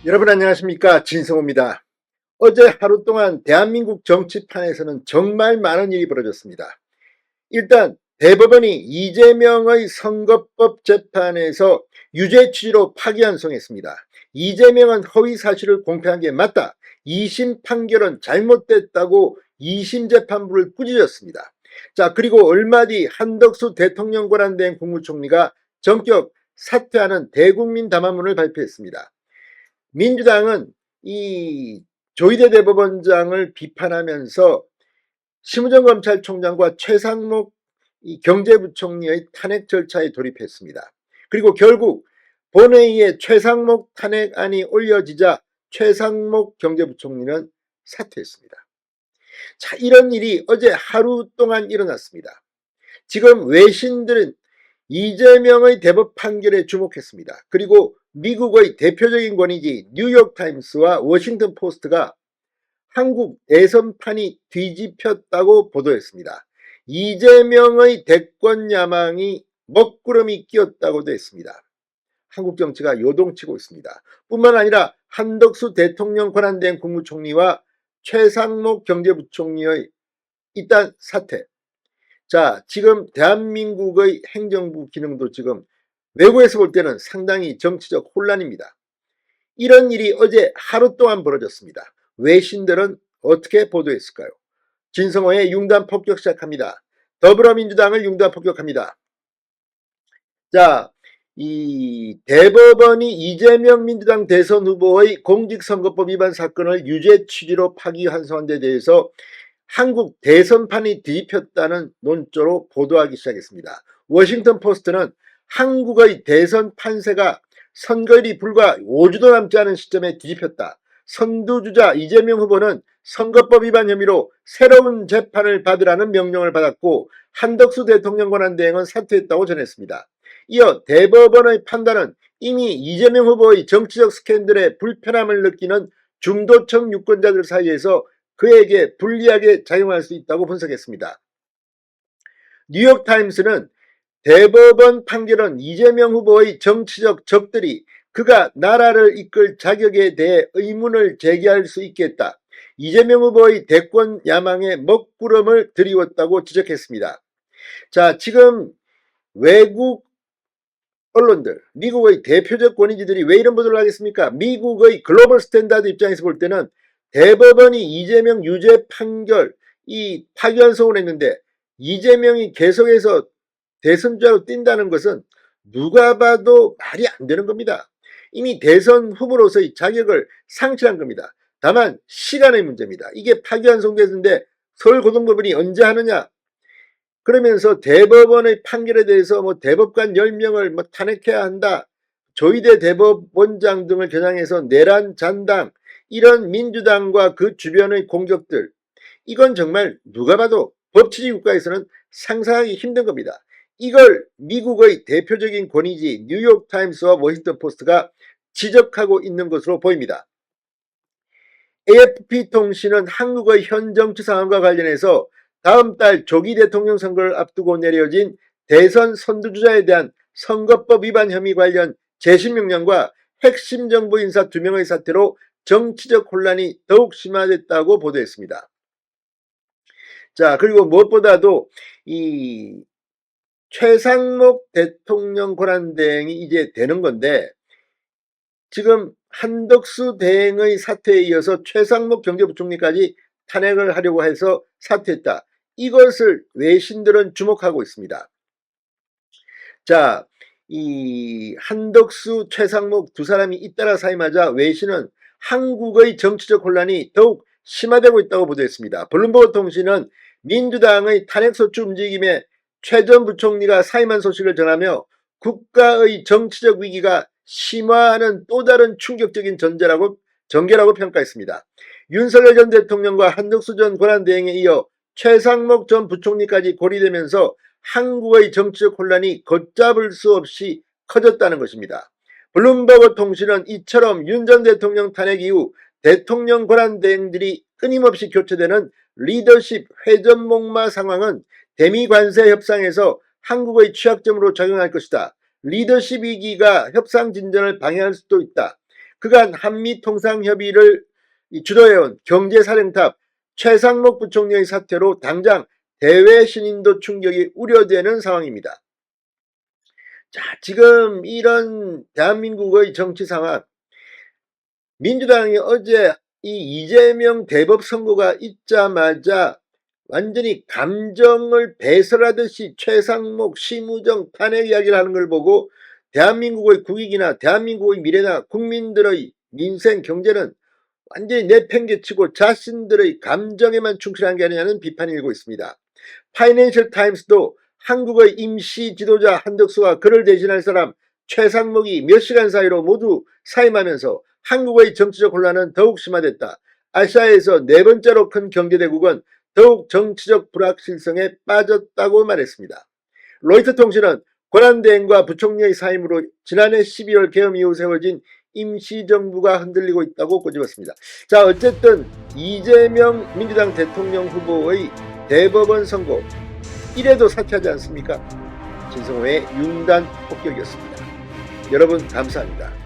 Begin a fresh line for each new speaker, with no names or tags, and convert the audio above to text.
여러분 안녕하십니까, 진성호입니다. 어제 하루 동안 대한민국 정치판에서는 정말 많은 일이 벌어졌습니다. 일단 대법원이 이재명의 선거법 재판에서 유죄 취지로 파기환송했습니다. 이재명은 허위 사실을 공표한 게 맞다. 2심 판결은 잘못됐다고 2심 재판부를 꾸짖었습니다. 자, 그리고 얼마 뒤 한덕수 대통령 권한대행 국무총리가 전격 사퇴하는 대국민 담화문을 발표했습니다. 민주당은 이 조희대 대법원장을 비판하면서 심우정 검찰총장과 최상목 경제부총리의 탄핵 절차에 돌입했습니다. 그리고 결국 본회의에 최상목 탄핵안이 올려지자 최상목 경제부총리는 사퇴했습니다. 자, 이런 일이 어제 하루 동안 일어났습니다. 지금 외신들은 이재명의 대법 판결에 주목했습니다. 그리고 미국의 대표적인 권위지 뉴욕타임스와 워싱턴 포스트가 한국 대선판이 뒤집혔다고 보도했습니다. 이재명의 대권 야망이 먹구름이 끼었다고도 했습니다. 한국 정치가 요동치고 있습니다. 뿐만 아니라 한덕수 대통령 권한대행 국무총리와 최상목 경제부총리의 일단 사퇴. 자, 지금 대한민국의 행정부 기능도 지금 외국에서 볼 때는 상당히 정치적 혼란입니다. 이런 일이 어제 하루 동안 벌어졌습니다. 외신들은 어떻게 보도했을까요? 진성호의 융단 폭격 시작합니다. 더불어민주당을 융단 폭격합니다. 자, 이 대법원이 이재명 민주당 대선 후보의 공직선거법 위반 사건을 유죄 취지로 파기환송한 데 대해서 한국 대선판이 뒤집혔다는 논조로 보도하기 시작했습니다. 워싱턴 포스트는 한국의 대선 판세가 선거일이 불과 5주도 남지 않은 시점에 뒤집혔다. 선두주자 이재명 후보는 선거법 위반 혐의로 새로운 재판을 받으라는 명령을 받았고 한덕수 대통령 권한대행은 사퇴했다고 전했습니다. 이어 대법원의 판단은 이미 이재명 후보의 정치적 스캔들에 불편함을 느끼는 중도층 유권자들 사이에서 그에게 불리하게 작용할 수 있다고 분석했습니다. 뉴욕타임스는 대법원 판결은 이재명 후보의 정치적 적들이 그가 나라를 이끌 자격에 대해 의문을 제기할 수 있겠다. 이재명 후보의 대권 야망에 먹구름을 들이웠다고 지적했습니다. 자, 지금 외국 언론들, 미국의 대표적 권위지들이 왜 이런 보도를 하겠습니까? 미국의 글로벌 스탠다드 입장에서 볼 때는 대법원이 이재명 유죄 판결 이 파기환송을 했는데 이재명이 계속해서 대선주자로 뛴다는 것은 누가 봐도 말이 안 되는 겁니다. 이미 대선 후보로서의 자격을 상실한 겁니다. 다만 시간의 문제입니다. 이게 파기환송됐는데 서울고등법원이 언제 하느냐? 그러면서 대법원의 판결에 대해서 대법관 10명을 탄핵해야 한다. 조희대 대법원장 등을 겨냥해서 내란 잔당 이런 민주당과 그 주변의 공격들 이건 정말 누가 봐도 법치주의 국가에서는 상상하기 힘든 겁니다. 이걸 미국의 대표적인 권위지 뉴욕타임스와 워싱턴 포스트가 지적하고 있는 것으로 보입니다. AFP통신은 한국의 현 정치 상황과 관련해서 다음 달 조기 대통령 선거를 앞두고 내려진 대선 선두주자에 대한 선거법 위반 혐의 관련 재심명령과 핵심 정부 인사 2명의 사태로 정치적 혼란이 더욱 심화됐다고 보도했습니다. 자, 그리고 무엇보다도 이 최상목 대통령 권한대행이 이제 되는 건데 지금 한덕수 대행의 사퇴에 이어서 최상목 경제부총리까지 탄핵을 하려고 해서 사퇴했다. 이것을 외신들은 주목하고 있습니다. 자, 이 한덕수, 최상목 두 사람이 잇따라 사임하자 외신은 한국의 정치적 혼란이 더욱 심화되고 있다고 보도했습니다. 블룸버그 통신은 민주당의 탄핵소추 움직임에 최 전 부총리가 사임한 소식을 전하며 국가의 정치적 위기가 심화하는 또 다른 충격적인 전개라고 평가했습니다. 윤석열 전 대통령과 한덕수 전 권한대행에 이어 최상목 전 부총리까지 고리되면서 한국의 정치적 혼란이 걷잡을 수 없이 커졌다는 것입니다. 블룸버그 통신은 이처럼 윤 전 대통령 탄핵 이후 대통령 권한대행들이 끊임없이 교체되는 리더십 회전목마 상황은 대미 관세 협상에서 한국의 취약점으로 작용할 것이다. 리더십 위기가 협상 진전을 방해할 수도 있다. 그간 한미통상협의를 주도해온 경제사령탑 최상목 부총리의 사퇴로 당장 대외 신인도 충격이 우려되는 상황입니다. 자, 지금 이런 대한민국의 정치 상황, 민주당이 어제 이 이재명 대법 선고가 있자마자 완전히 감정을 배설하듯이 최상목, 심우정 탄핵 이야기를 하는 걸 보고 대한민국의 국익이나 대한민국의 미래나 국민들의 민생, 경제는 완전히 내팽개치고 자신들의 감정에만 충실한 게 아니냐는 비판이 일고 있습니다. 파이낸셜 타임스도 한국의 임시 지도자 한덕수와 그를 대신할 사람 최상목이 몇 시간 사이로 모두 사임하면서 한국의 정치적 혼란은 더욱 심화됐다. 아시아에서 네 번째로 큰 경제대국은 더욱 정치적 불확실성에 빠졌다고 말했습니다. 로이터 통신은 권한대행과 부총리의 사임으로 지난해 12월 계엄 이후 세워진 임시정부가 흔들리고 있다고 꼬집었습니다. 자, 어쨌든 이재명 민주당 대통령 후보의 대법원 선고, 이래도 사퇴하지 않습니까? 진성호의 융단 폭격이었습니다. 여러분 감사합니다.